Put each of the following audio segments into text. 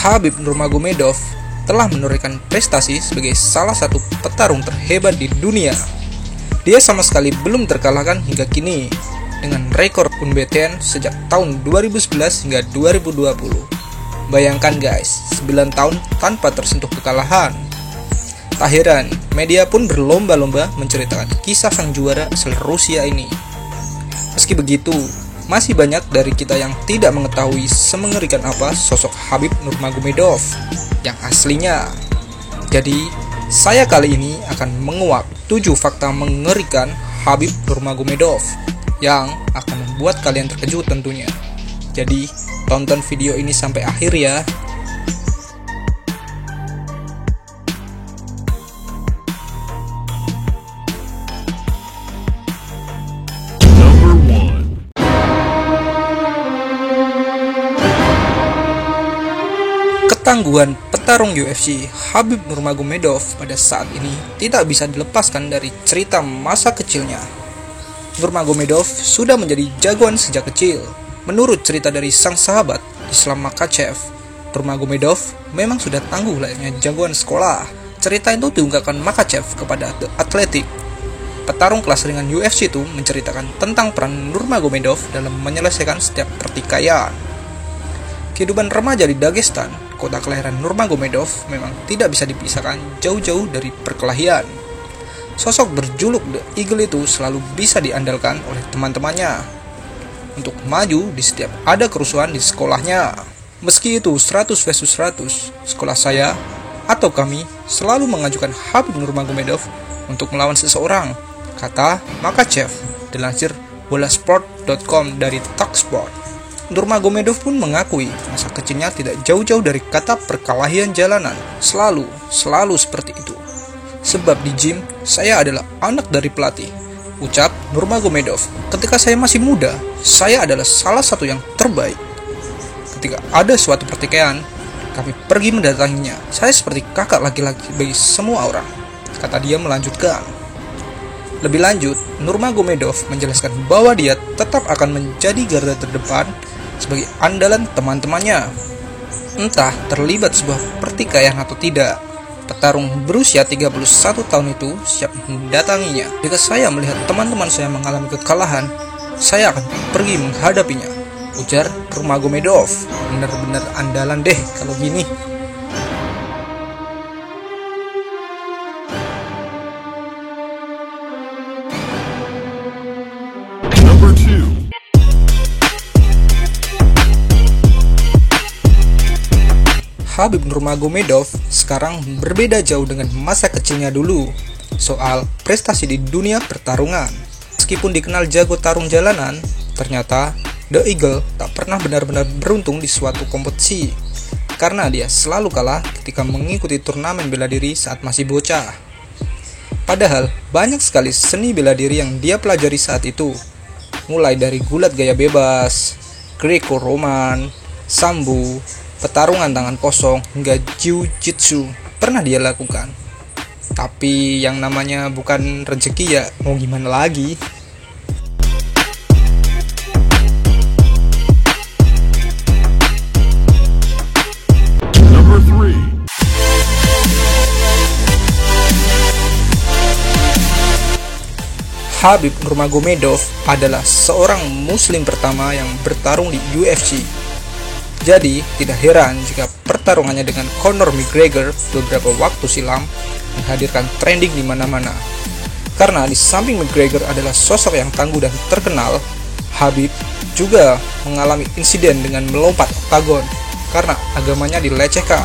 Khabib Nurmagomedov telah menorehkan prestasi sebagai salah satu petarung terhebat di dunia. Dia sama sekali belum terkalahkan hingga kini dengan rekor unbeaten sejak tahun 2011 hingga 2020. Bayangkan guys, 9 tahun tanpa tersentuh kekalahan. Tak heran, media pun berlomba-lomba menceritakan kisah sang juara asal Rusia ini. Meski begitu, masih banyak dari kita yang tidak mengetahui semengerikan apa sosok Khabib Nurmagomedov yang aslinya. Jadi, saya kali ini akan menguak 7 fakta mengerikan Khabib Nurmagomedov yang akan membuat kalian terkejut tentunya. Jadi, tonton video ini sampai akhir ya. Ketangguhan petarung UFC Khabib Nurmagomedov pada saat ini tidak bisa dilepaskan dari cerita masa kecilnya. Nurmagomedov sudah menjadi jagoan sejak kecil. Menurut cerita dari sang sahabat Islam Makhachev, Nurmagomedov memang sudah tangguh layaknya jagoan sekolah. Cerita itu diungkapkan Makhachev kepada The Athletic. Petarung kelas ringan UFC itu menceritakan tentang peran Nurmagomedov dalam menyelesaikan setiap pertikaian. Kehidupan remaja di Dagestan, kota kelahiran Nurmagomedov, memang tidak bisa dipisahkan jauh-jauh dari perkelahian. Sosok berjuluk The Eagle itu selalu bisa diandalkan oleh teman-temannya untuk maju di setiap ada kerusuhan di sekolahnya. Meski itu 100 versus 100, sekolah saya atau kami selalu mengajukan Khabib Nurmagomedov untuk melawan seseorang, kata Makhachev dilansir bolasport.com dari Talksport. Nurmagomedov pun mengakui masa kecilnya tidak jauh-jauh dari kata perkelahian jalanan. Selalu seperti itu. Sebab di gym, saya adalah anak dari pelatih, ucap Nurmagomedov. Ketika saya masih muda, saya adalah salah satu yang terbaik. Ketika ada suatu pertikaian, kami pergi mendatanginya. Saya seperti kakak laki-laki bagi semua orang, kata dia melanjutkan. Lebih lanjut, Nurmagomedov menjelaskan bahwa dia tetap akan menjadi garda terdepan sebagai andalan teman-temannya. Entah terlibat sebuah pertikaian atau tidak, petarung berusia 31 tahun itu siap mendatanginya. Jika saya melihat teman-teman saya mengalami kekalahan, saya akan pergi menghadapinya, ujar Nurmagomedov. Benar-benar andalan deh kalau gini. Khabib Nurmagomedov sekarang berbeda jauh dengan masa kecilnya dulu soal prestasi di dunia pertarungan. Meskipun dikenal jago tarung jalanan, ternyata The Eagle tak pernah benar-benar beruntung di suatu kompetisi karena dia selalu kalah ketika mengikuti turnamen bela diri saat masih bocah. Padahal banyak sekali seni bela diri yang dia pelajari saat itu, mulai dari gulat gaya bebas, Greco-Roman, sambo, pertarungan tangan kosong, hingga jiu-jitsu pernah dia lakukan. Tapi yang namanya bukan rezeki ya mau gimana lagi. Number 3. Khabib Nurmagomedov adalah seorang muslim pertama yang bertarung di UFC. Jadi, tidak heran jika pertarungannya dengan Conor McGregor beberapa waktu silam menghadirkan trending di mana-mana. Karena di samping McGregor adalah sosok yang tangguh dan terkenal, Khabib juga mengalami insiden dengan melompat oktagon karena agamanya dilecehkan.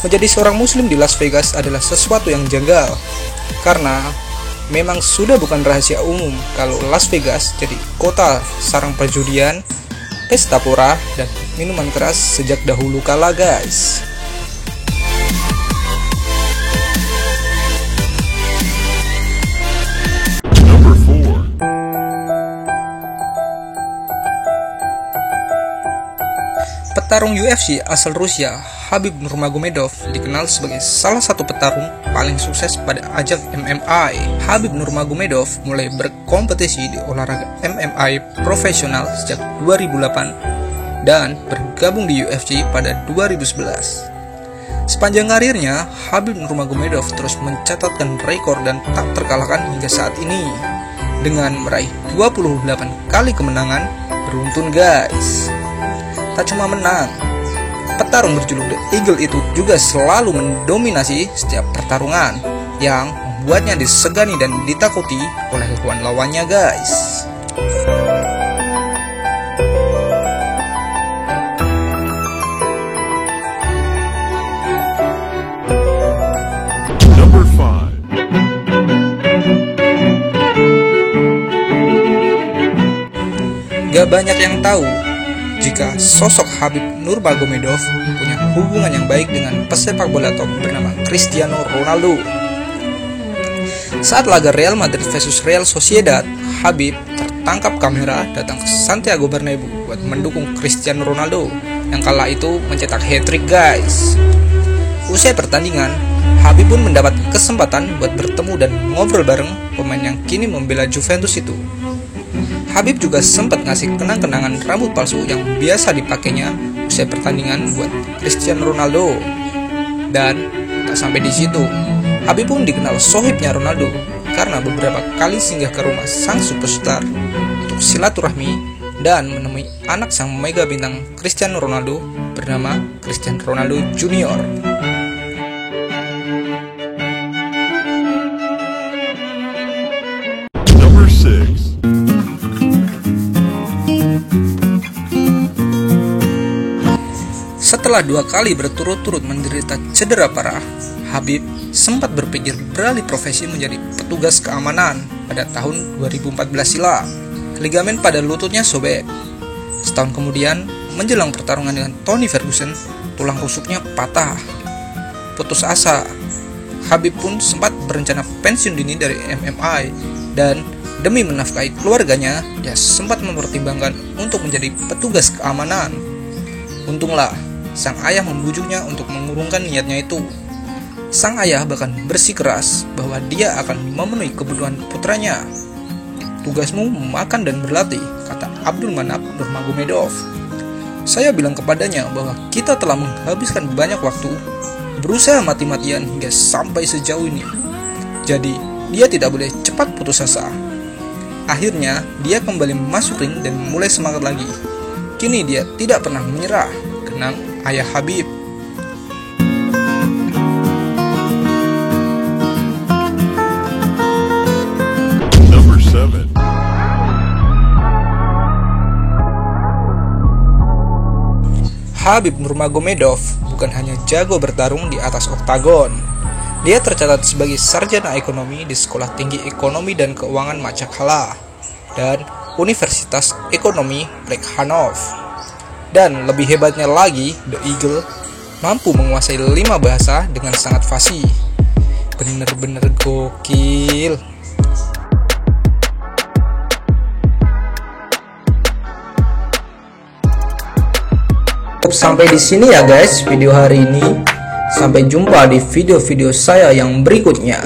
Menjadi seorang muslim di Las Vegas adalah sesuatu yang janggal, karena memang sudah bukan rahasia umum kalau Las Vegas jadi kota sarang perjudian, pesta pora, dan minuman keras sejak dahulu kala guys. Number 4. Petarung UFC asal Rusia, Khabib Nurmagomedov dikenal sebagai salah satu petarung paling sukses pada ajang MMA. Khabib Nurmagomedov mulai berkompetisi di olahraga MMA profesional sejak 2008 dan bergabung di UFC pada 2011. Sepanjang karirnya, Khabib Nurmagomedov terus mencatatkan rekor dan tak terkalahkan hingga saat ini dengan meraih 28 kali kemenangan beruntun guys. Tak cuma menang, petarung berjuluk The Eagle itu juga selalu mendominasi setiap pertarungan yang membuatnya disegani dan ditakuti oleh lawan-lawannya guys. Number 5. Gak banyak yang tahu jika sosok Khabib Nurmagomedov punya hubungan yang baik dengan pesepak bola top bernama Cristiano Ronaldo. Saat laga Real Madrid versus Real Sociedad, Khabib tertangkap kamera datang ke Santiago Bernabeu buat mendukung Cristiano Ronaldo yang kala itu mencetak hat-trick guys. Usai pertandingan, Khabib pun mendapat kesempatan buat bertemu dan ngobrol bareng pemain yang kini membela Juventus itu. Khabib juga sempat ngasih kenang-kenangan rambut palsu yang biasa dipakainya usai pertandingan buat Cristiano Ronaldo. Dan tak sampai di situ, Khabib pun dikenal sohibnya Ronaldo karena beberapa kali singgah ke rumah sang superstar untuk silaturahmi dan menemui anak sang mega bintang Cristiano Ronaldo bernama Cristiano Ronaldo Junior. Number 6. Setelah 2 kali berturut-turut menderita cedera parah, Khabib sempat berpikir beralih profesi menjadi petugas keamanan pada tahun 2014 silam. Ligamen pada lututnya sobek. Setahun kemudian, menjelang pertarungan dengan Tony Ferguson, tulang rusuknya patah. Putus asa, Khabib pun sempat berencana pensiun dini dari MMA dan demi menafkahi keluarganya, dia sempat mempertimbangkan untuk menjadi petugas keamanan. Untunglah, sang ayah membujuknya untuk mengurungkan niatnya itu. Sang ayah bahkan bersikeras bahwa dia akan memenuhi kebutuhan putranya. Tugasmu makan dan berlatih, kata Abdul Manap Nurmagomedov. Saya bilang kepadanya bahwa kita telah menghabiskan banyak waktu, berusaha mati-matian hingga sampai sejauh ini. Jadi, dia tidak boleh cepat putus asa. Akhirnya, dia kembali masuk ring dan mulai semangat lagi. Kini dia tidak pernah menyerah, kenang ayah Khabib. Number 7. Khabib Nurmagomedov bukan hanya jago bertarung di atas oktagon. Dia tercatat sebagai sarjana ekonomi di Sekolah Tinggi Ekonomi dan Keuangan Macakhala dan Universitas Ekonomi Plekhanov. Dan lebih hebatnya lagi, The Eagle mampu menguasai 5 bahasa dengan sangat fasih. Bener-bener gokil. Sampai di sini ya guys video hari ini. Sampai jumpa di video-video saya yang berikutnya.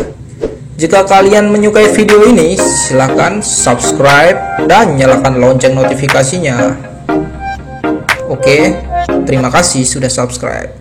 Jika kalian menyukai video ini, silahkan subscribe dan nyalakan lonceng notifikasinya. Oke, terima kasih sudah subscribe.